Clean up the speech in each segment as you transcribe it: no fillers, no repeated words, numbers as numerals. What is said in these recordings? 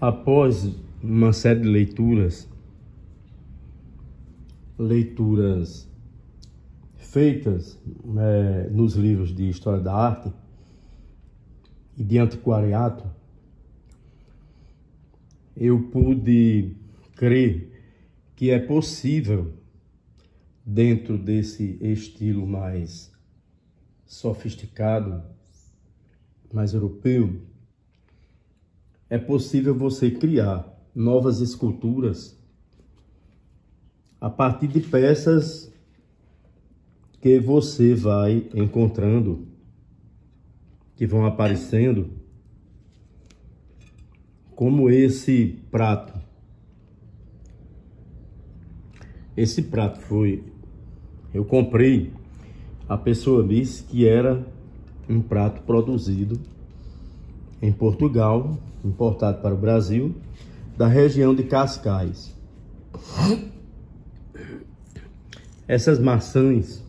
Após uma série de leituras feitas nos livros de História da Arte e de antiquariato, eu pude crer que é possível, dentro desse estilo mais sofisticado, mais europeu, é possível você criar novas esculturas a partir de peças que você vai encontrando, que vão aparecendo, como esse prato. Esse prato eu comprei, a pessoa disse que era um prato produzido em Portugal, importado para o Brasil, da região de Cascais. Essas maçãs,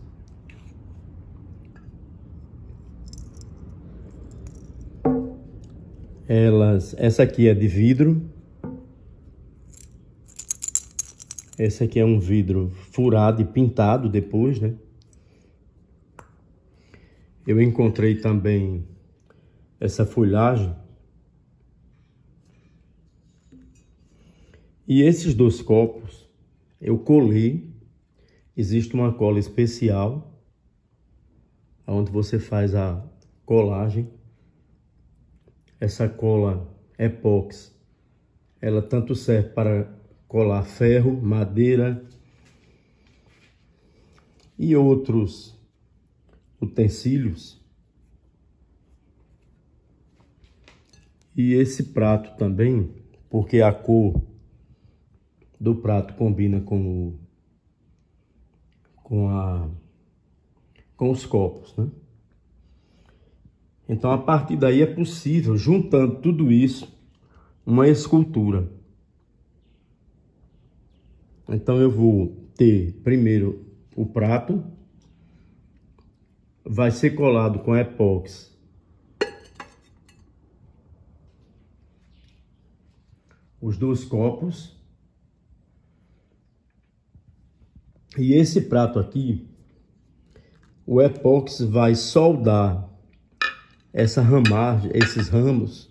essa aqui é de vidro. Esse aqui é um vidro furado e pintado depois, né? Eu encontrei também essa folhagem. E esses dois copos eu colei. Existe uma cola especial onde você faz a colagem. Essa cola epóxi, ela tanto serve para colar ferro, madeira e outros utensílios. E esse prato também, porque a cor do prato combina com os copos, né? Então, a partir daí é possível, juntando tudo isso, uma escultura. Então, eu vou ter primeiro o prato, vai ser colado com epóxi os dois copos. E esse prato aqui, o epóxi vai soldar essa ramagem, esses ramos,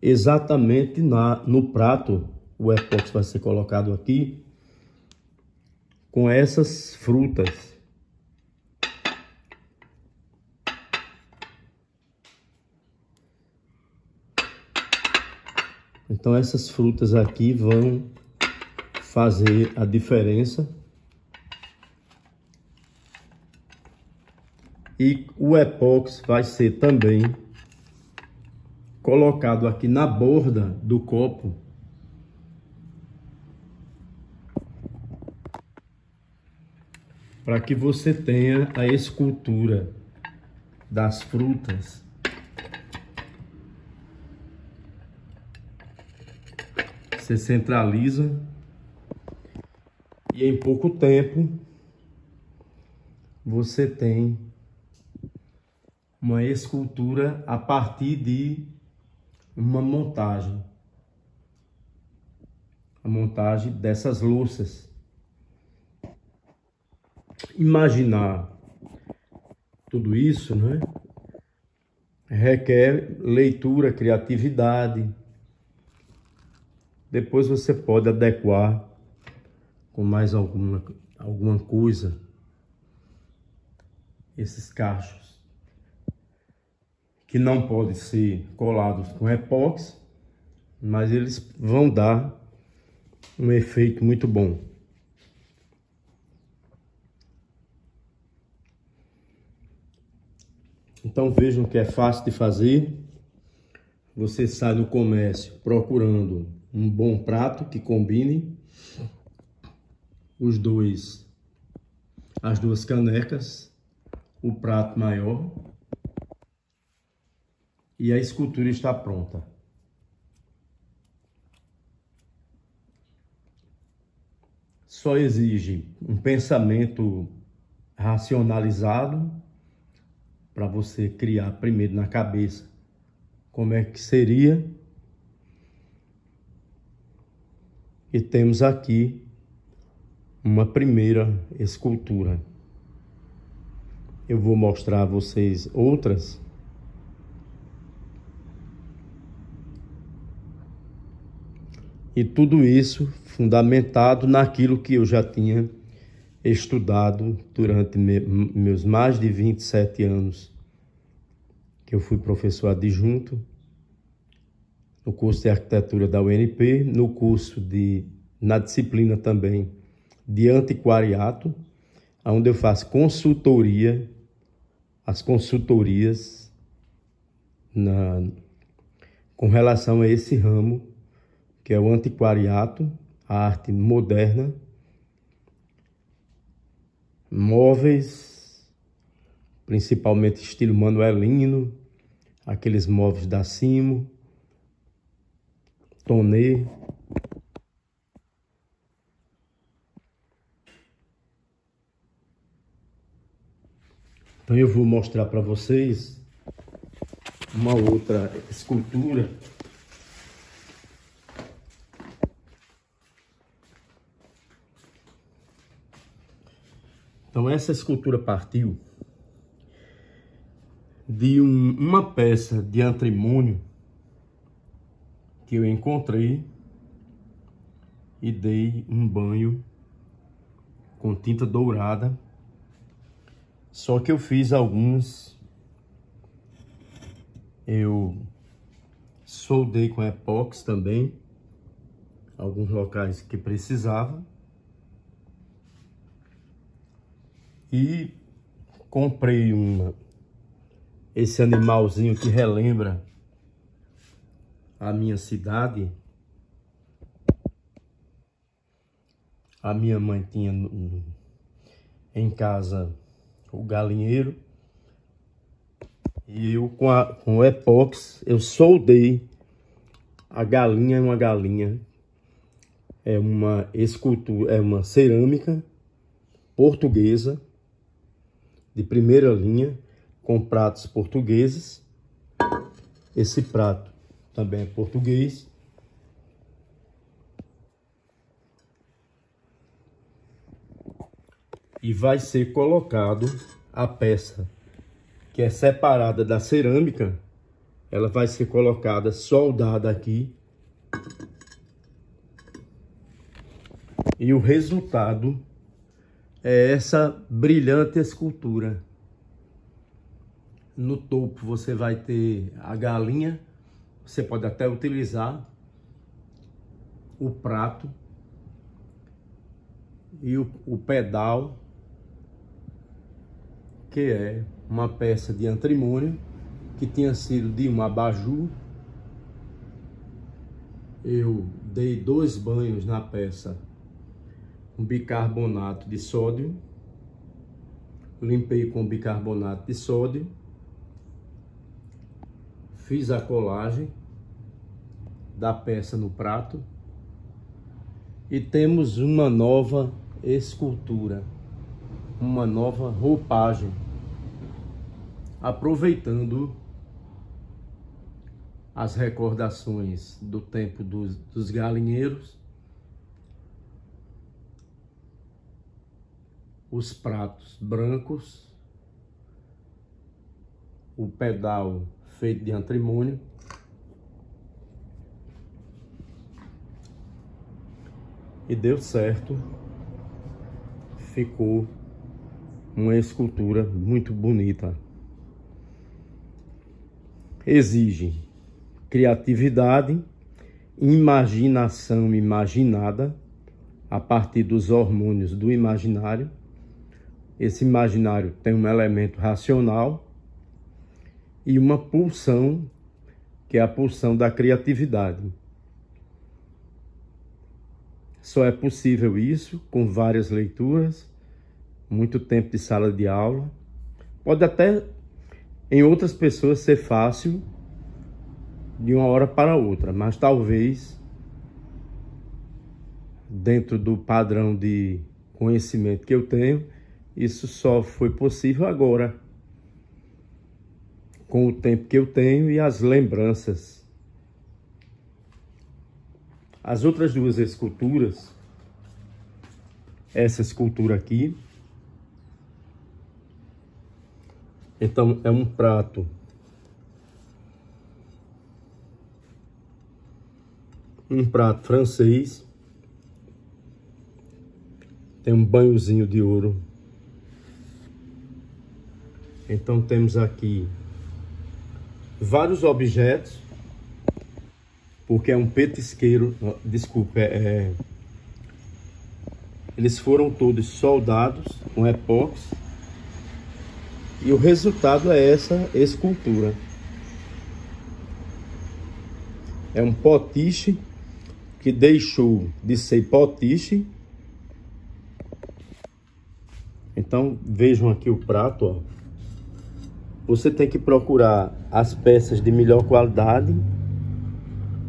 exatamente no prato. O epóxi vai ser colocado aqui com essas frutas. Então essas frutas aqui vão fazer a diferença. E o epóxi vai ser também colocado aqui na borda do copo, para que você tenha a escultura das frutas. Você centraliza e em pouco tempo você tem uma escultura a partir de uma montagem. A montagem dessas louças. Imaginar tudo isso, né, requer leitura, criatividade. Depois você pode adequar com mais alguma coisa esses cachos, que não podem ser colados com epóxi, mas eles vão dar um efeito muito bom. Então vejam que é fácil de fazer. Você sai no comércio procurando um bom prato que combine as duas canecas, o prato maior, e a escultura está pronta. Só exige um pensamento racionalizado, para você criar primeiro na cabeça como é que seria. E temos aqui uma primeira escultura. Eu vou mostrar a vocês outras. E tudo isso fundamentado naquilo que eu já tinha estudado durante meus mais de 27 anos, que eu fui professor adjunto no curso de arquitetura da UNP, no curso na disciplina também de antiquariato, onde eu faço consultoria, as consultorias com relação a esse ramo, que é o antiquariato, a arte moderna, móveis, principalmente estilo manuelino, aqueles móveis da Simo, Tonê. Então eu vou mostrar para vocês uma outra escultura. Então essa escultura partiu de uma peça de antrimônio que eu encontrei e dei um banho com tinta dourada. Só que eu fiz eu soldei com epóxi também, alguns locais que precisava. E comprei esse animalzinho que relembra a minha cidade. A minha mãe tinha em casa o galinheiro. E eu com o epóxi eu soldei a galinha. É uma galinha, é uma escultura, é uma cerâmica portuguesa de primeira linha, com pratos portugueses. Esse prato também é português. E vai ser colocado a peça que é separada da cerâmica, ela vai ser colocada, soldada aqui. E o resultado é essa brilhante escultura. No topo você vai ter a galinha, você pode até utilizar o prato e o pedal, que é uma peça de antrimônio que tinha sido de um abajur. Eu dei 2 banhos na peça com bicarbonato de sódio, limpei com bicarbonato de sódio, fiz a colagem da peça no prato e temos uma nova escultura, uma nova roupagem, aproveitando as recordações do tempo dos galinheiros. Os pratos brancos, o pedal feito de antrimônio, e deu certo. Ficou uma escultura muito bonita. Exige criatividade, imaginação imaginada a partir dos hormônios do imaginário. Esse imaginário tem um elemento racional e uma pulsão, que é a pulsão da criatividade. Só é possível isso com várias leituras, muito tempo de sala de aula. Pode até em outras pessoas ser fácil de uma hora para outra, mas talvez dentro do padrão de conhecimento que eu tenho, isso só foi possível agora. com o tempo que eu tenho e as lembranças. As outras duas esculturas, essa escultura aqui, então é um prato francês, tem um banhozinho de ouro. Então temos aqui vários objetos, porque é um petisqueiro, desculpa, eles foram todos soldados com epóxi, e o resultado é essa escultura. É um potiche que deixou de ser potiche. Então vejam aqui o prato, ó. Você tem que procurar as peças de melhor qualidade.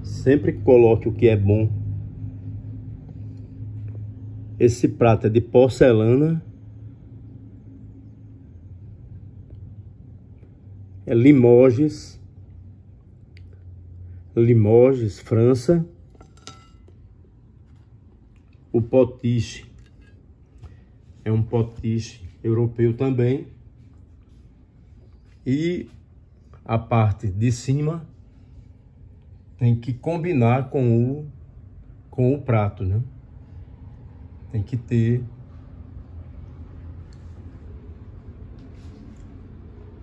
Sempre coloque o que é bom. Esse prato é de porcelana. É Limoges, França. O potiche é um potiche europeu também. E a parte de cima tem que combinar com o prato, né? Tem que ter.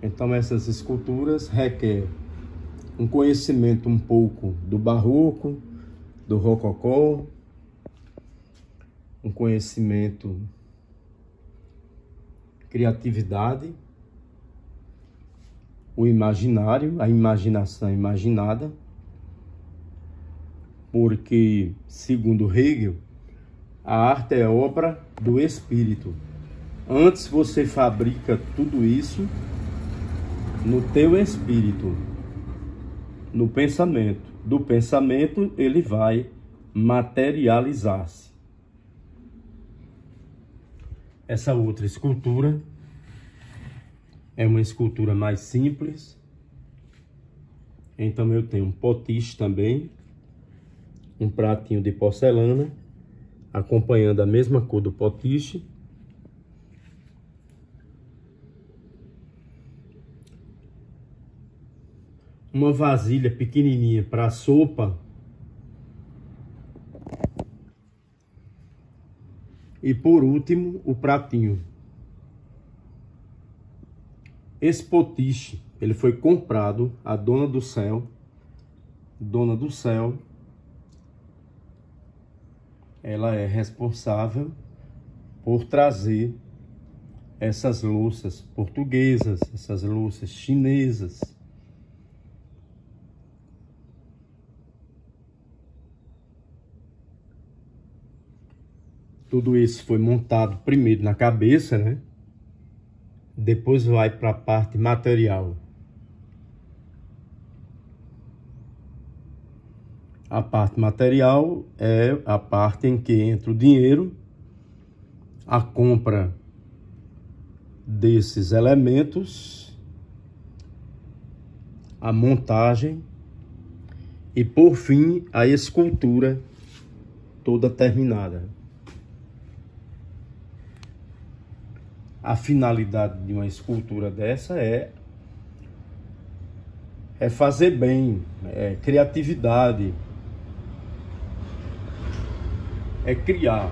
Então essas esculturas requerem um conhecimento um pouco do barroco, do rococó, um conhecimento, criatividade, o imaginário, a imaginação imaginada, porque, segundo Hegel, a arte é obra do espírito. Antes você fabrica tudo isso no teu espírito, no pensamento. Do pensamento ele vai materializar-se. Essa outra escultura é uma escultura mais simples. Então eu tenho um potiche também, um pratinho de porcelana, acompanhando a mesma cor do potiche. Uma vasilha pequenininha para sopa. E por último, o pratinho. Esse potiche, ele foi comprado à Dona do Céu. Dona do Céu, ela é responsável por trazer essas louças portuguesas, essas louças chinesas. Tudo isso foi montado primeiro na cabeça, né? Depois vai para a parte material. A parte material é a parte em que entra o dinheiro, a compra desses elementos, a montagem e, por fim, a escultura toda terminada. A finalidade de uma escultura dessa é fazer bem, é criatividade, é criar.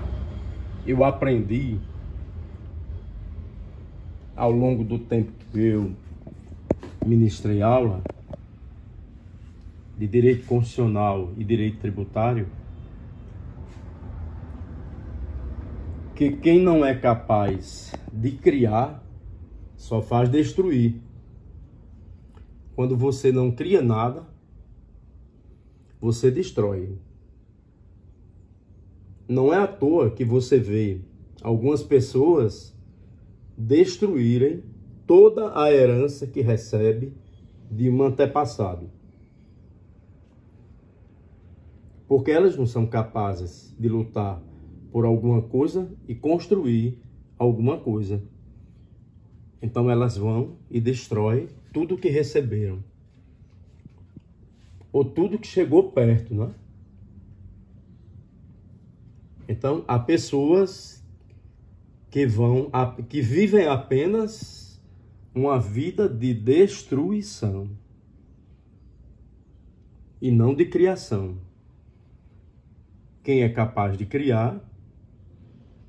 Eu aprendi ao longo do tempo que eu ministrei aula de direito constitucional e direito tributário, que quem não é capaz de criar só faz destruir. Quando você não cria nada, você destrói. Não é à toa que você vê algumas pessoas destruírem toda a herança que recebe de um antepassado. Porque elas não são capazes de lutar por alguma coisa e construir alguma coisa. Então elas vão e destroem tudo que receberam. Ou tudo que chegou perto, né? Então, há pessoas que vivem apenas uma vida de destruição e não de criação. Quem é capaz de criar,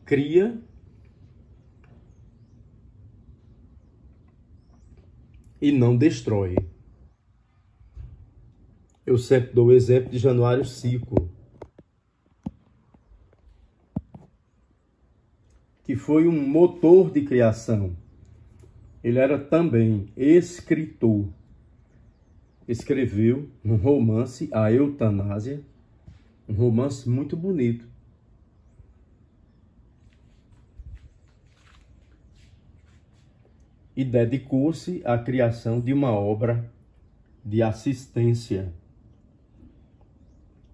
cria e não destrói. Eu sempre dou o exemplo de Januário Cico, que foi um motor de criação. Ele era também escritor. Escreveu um romance, A Eutanásia, um romance muito bonito. E dedicou-se à criação de uma obra de assistência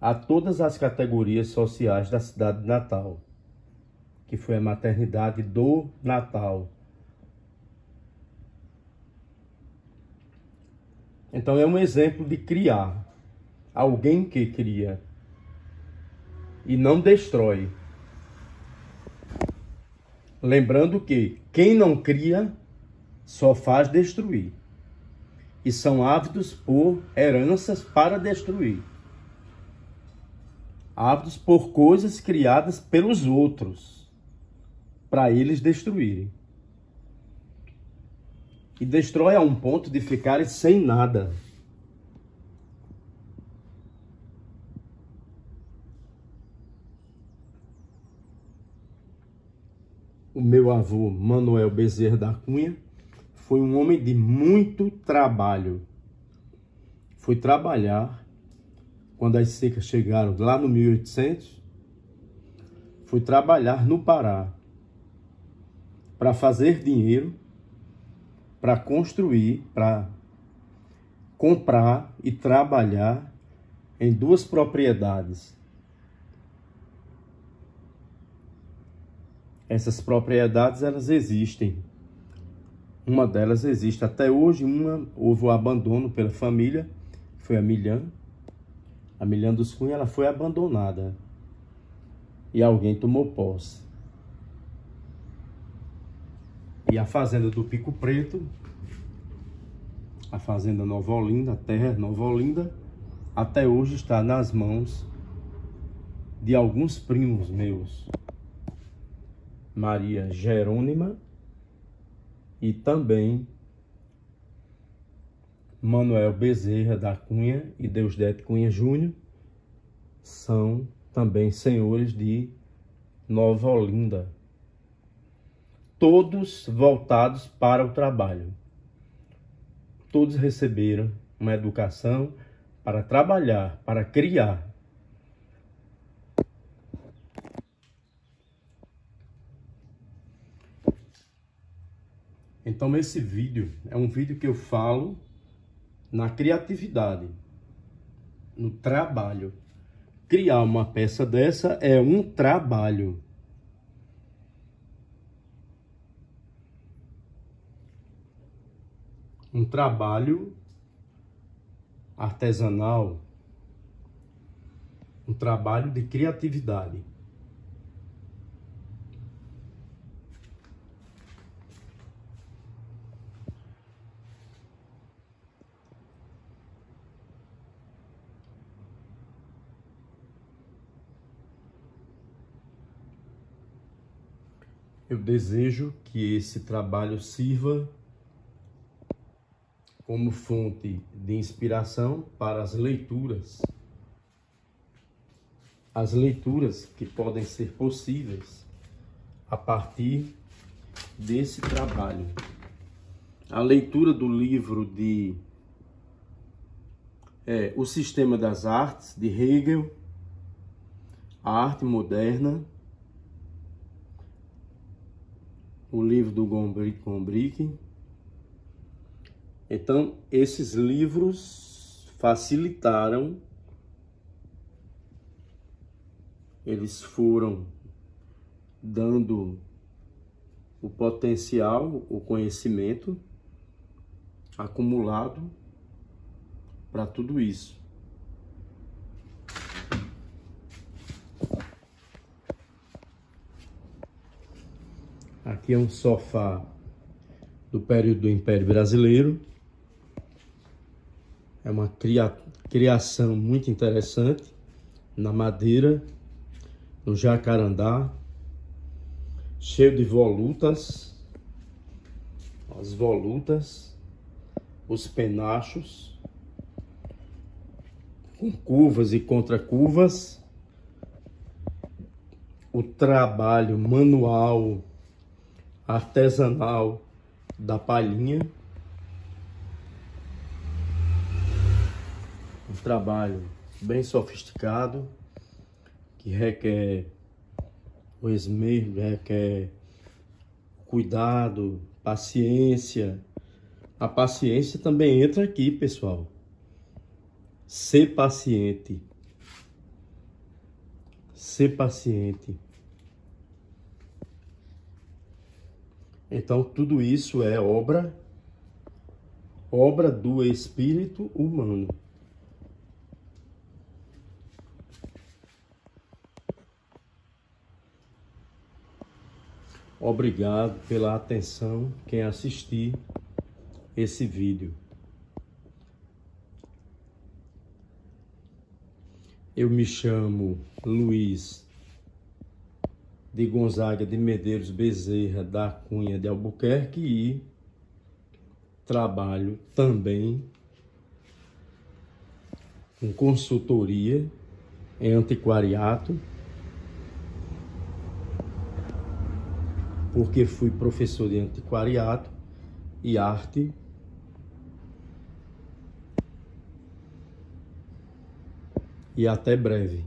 a todas as categorias sociais da cidade de Natal, que foi a maternidade do Natal. Então é um exemplo de criar. Alguém que cria e não destrói. Lembrando que quem não cria só faz destruir. E são ávidos por heranças para destruir. Ávidos por coisas criadas pelos outros, para eles destruírem. E destrói a um ponto de ficarem sem nada. O meu avô, Manuel Bezerra da Cunha, foi um homem de muito trabalho. Foi trabalhar quando as secas chegaram lá no 1800. Foi trabalhar no Pará para fazer dinheiro, para construir, para comprar e trabalhar em 2 propriedades. Essas propriedades, elas existem. Uma delas existe até hoje, houve o abandono pela família, foi a Milhã. A Milhã dos Cunha, ela foi abandonada. E alguém tomou posse. E a fazenda do Pico Preto, a fazenda Nova Olinda, a terra Nova Olinda, até hoje está nas mãos de alguns primos meus. Maria Jerônima e também Manuel Bezerra da Cunha e Deusdete Cunha Júnior são também senhores de Nova Olinda. Todos voltados para o trabalho. Todos receberam uma educação para trabalhar, para criar. Então esse vídeo é um vídeo que eu falo na criatividade, no trabalho. Criar uma peça dessa é um trabalho. Um trabalho artesanal, um trabalho de criatividade. Eu desejo que esse trabalho sirva como fonte de inspiração para as leituras. As leituras que podem ser possíveis a partir desse trabalho. A leitura do livro de O Sistema das Artes, de Hegel, A Arte Moderna, o livro do Gombrich. Então, esses livros facilitaram, eles foram dando o potencial, o conhecimento acumulado para tudo isso. Aqui é um sofá do período do Império Brasileiro. É uma criação muito interessante na madeira, no jacarandá, cheio de volutas, as volutas, os penachos, com curvas e contracurvas, o trabalho manual, artesanal da palhinha, um trabalho bem sofisticado, que requer o esmero, requer cuidado, paciência. A paciência também entra aqui, pessoal. Ser paciente. Ser paciente. Então, tudo isso é obra do espírito humano. Obrigado pela atenção, quem assistir esse vídeo. Eu me chamo Luiz de Gonzaga de Medeiros Bezerra da Cunha de Albuquerque e trabalho também com consultoria em antiquariato, porque fui professor de antiquariato e arte. E até breve.